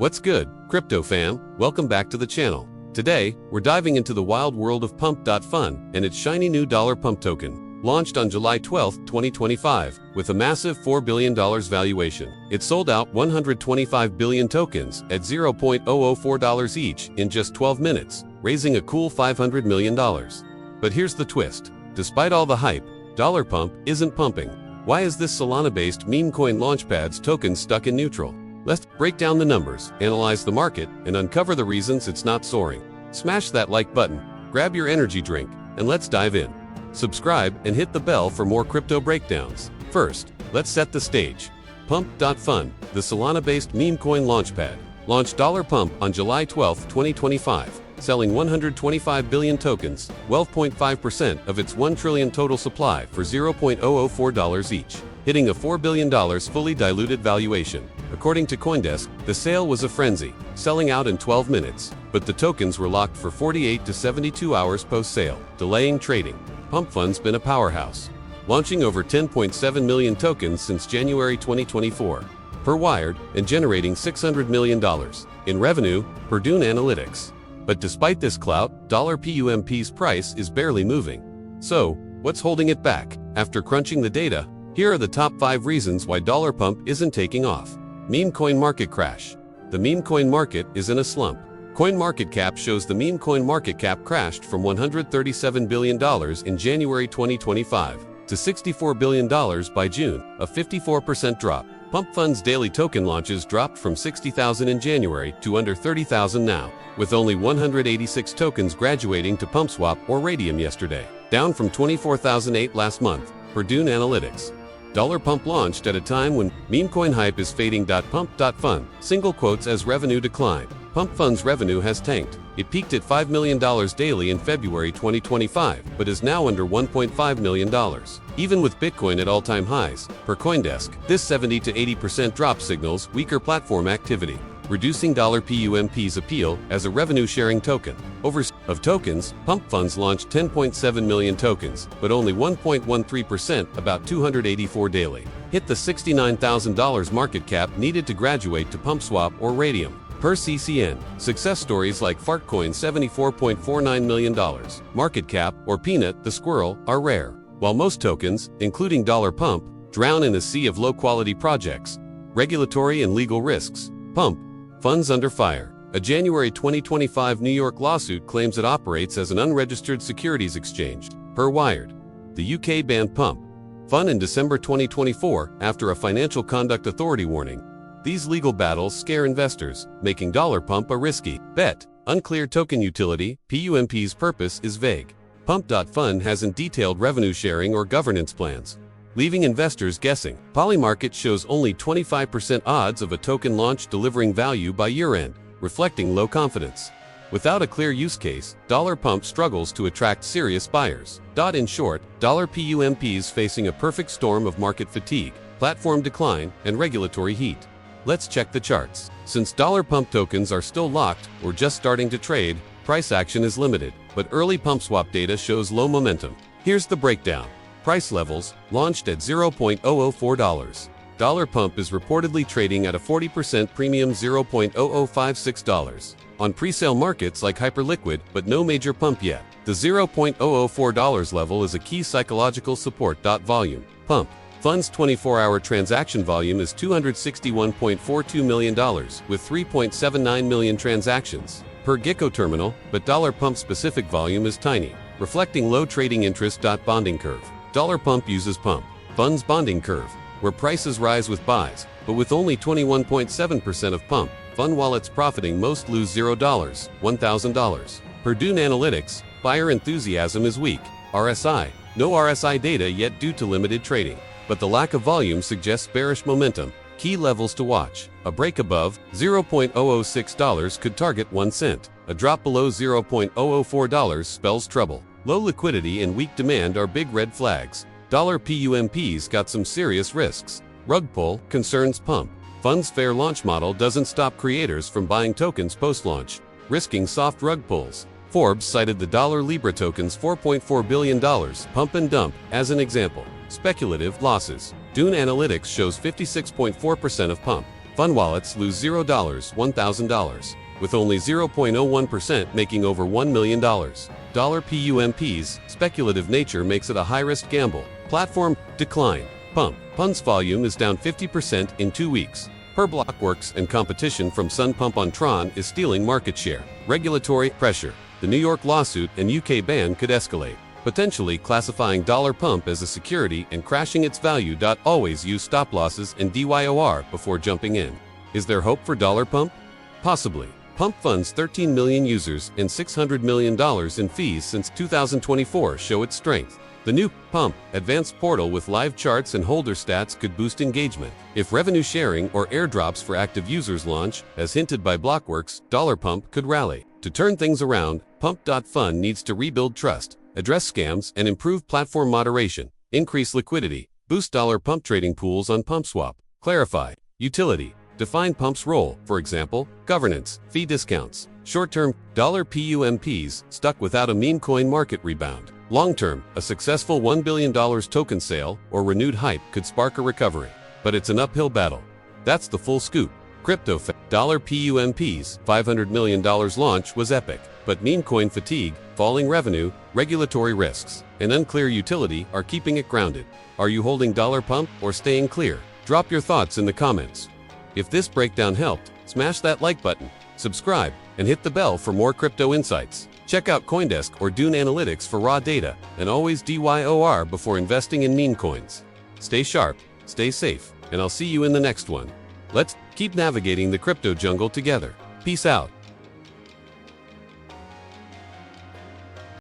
What's good, crypto fam? Welcome back to the channel. Today, we're diving into the wild world of Pump.Fun and its shiny new dollar pump token. Launched on July 12, 2025, with a massive $4 billion valuation. It sold out 125 billion tokens at $0.004 each in just 12 minutes, raising a cool $500 million. But here's the twist. Despite all the hype, Dollar Pump isn't pumping. Why is this Solana-based meme coin Launchpad's token stuck in neutral? Let's break down the numbers, analyze the market, and uncover the reasons it's not soaring. Smash that like button, grab your energy drink, and let's dive in. Subscribe and hit the bell for more crypto breakdowns. First, let's set the stage. Pump.Fun, the Solana-based meme coin Launchpad, launched Dollar Pump on July 12, 2025, selling 125 billion tokens, 12.5% of its 1 trillion total supply for $0.004 each, hitting a $4 billion fully diluted valuation. According to CoinDesk, the sale was a frenzy, selling out in 12 minutes, but the tokens were locked for 48 to 72 hours post-sale, delaying trading. Pump.Fun's been a powerhouse, launching over 10.7 million tokens since January 2024, per Wired, and generating $600 million in revenue, per Dune Analytics. But despite this clout, $PUMP's price is barely moving. So, what's holding it back? After crunching the data, here are the top 5 reasons why Dollar Pump isn't taking off. Meme coin market crash. The meme coin market is in a slump. CoinMarketCap shows the meme coin market cap crashed from $137 billion in January 2025 to $64 billion by June, a 54% drop. Pump.Fun's daily token launches dropped from 60,000 in January to under 30,000 now, with only 186 tokens graduating to PumpSwap or Radium yesterday, down from 24,008 last month, per Dune Analytics. Dollar Pump launched at a time when meme coin hype is fading. Pump.Fun, single quotes as revenue decline. Pump.Fun's revenue has tanked. It peaked at $5 million daily in February 2025, but is now under $1.5 million. Even with Bitcoin at all-time highs, per CoinDesk, this 70 to 80% drop signals weaker platform activity, reducing $PUMP's appeal as a revenue-sharing token. Of tokens, Pump.Fun's launched 10.7 million tokens, but only 1.13%, about 284 daily, hit the $69,000 market cap needed to graduate to PumpSwap or Radium. Per CCN, success stories like Fartcoin $74.49 million, market cap, or Peanut the Squirrel are rare. While most tokens, including Dollar Pump, drown in a sea of low-quality projects, regulatory and legal risks, Pump.Fun's under fire. A January 2025 New York lawsuit claims it operates as an unregistered securities exchange, per Wired. The UK banned Pump.Fun in December 2024 after a Financial Conduct Authority warning. These legal battles scare investors, making Dollar Pump a risky bet. Unclear token utility, PUMP's purpose is vague. Pump.Fun hasn't detailed revenue sharing or governance plans, leaving investors guessing. Polymarket shows only 25% odds of a token launch delivering value by year-end, reflecting low confidence. Without a clear use case, Dollar Pump struggles to attract serious buyers. In short, PUMP is facing a perfect storm of market fatigue, platform decline, and regulatory heat. Let's check the charts. Since Dollar Pump tokens are still locked or just starting to trade, price action is limited, but early PumpSwap data shows low momentum. Here's the breakdown. Price levels, launched at $0.004. Dollar Pump is reportedly trading at a 40% premium $0.0056 on pre-sale markets like Hyperliquid, but no major pump yet. The $0.004 level is a key psychological support. Volume. Pump.Fun's 24-hour transaction volume is $261.42 million, with 3.79 million transactions per Gecko terminal, but Dollar Pump-specific volume is tiny, reflecting low trading interest. Bonding curve. Dollar Pump uses Pump.Fun's bonding curve, where prices rise with buys, but with only 21.7% of Pump.Fun wallets profiting, most lose $0, $1,000. Per Dune Analytics, buyer enthusiasm is weak. RSI. No RSI data yet due to limited trading, but the lack of volume suggests bearish momentum. Key levels to watch. A break above $0.006 could target 1 cent. A drop below $0.004 spells trouble. Low liquidity and weak demand are big red flags. PUMP's got some serious risks. Rug pull concerns Pump.Fun's fair launch model doesn't stop creators from buying tokens post-launch, risking soft rug pulls. Forbes cited the Libra token's $4.4 billion pump and dump as an example. Speculative losses. Dune Analytics shows 56.4% of Fun wallets lose $0, $1,000, with only 0.01% making over $1 million. $PUMP's speculative nature makes it a high-risk gamble. Platform decline. Pump.Fun's volume is down 50% in 2 weeks. Per Blockworks and competition from Pump on Tron is stealing market share. Regulatory pressure. The New York lawsuit and UK ban could escalate, potentially classifying $Pump as a security and crashing its value. Always use stop losses and DYOR before jumping in. Is there hope for $Pump? Possibly. Pump.Fun's 13 million users and $600 million in fees since 2024 show its strength. The new Pump advanced portal with live charts and holder stats could boost engagement. If revenue sharing or airdrops for active users launch, as hinted by Blockworks, $Pump could rally. To turn things around, Pump.Fun needs to rebuild trust, address scams, and improve platform moderation, increase liquidity, boost $Pump trading pools on PumpSwap, clarify utility, define Pump's role, for example, governance, fee discounts. Short-term, $PUMPs stuck without a meme coin market rebound. Long-term, a successful $1 billion token sale or renewed hype could spark a recovery. But it's an uphill battle. That's the full scoop. $PUMP's $500 million launch was epic, but meme coin fatigue, falling revenue, regulatory risks, and unclear utility are keeping it grounded. Are you holding $Pump or staying clear? Drop your thoughts in the comments. If this breakdown helped, smash that like button, subscribe, and hit the bell for more crypto insights. Check out CoinDesk or Dune Analytics for raw data, and always DYOR before investing in meme coins. Stay sharp, stay safe, and I'll see you in the next one. Let's keep navigating the crypto jungle together. Peace out.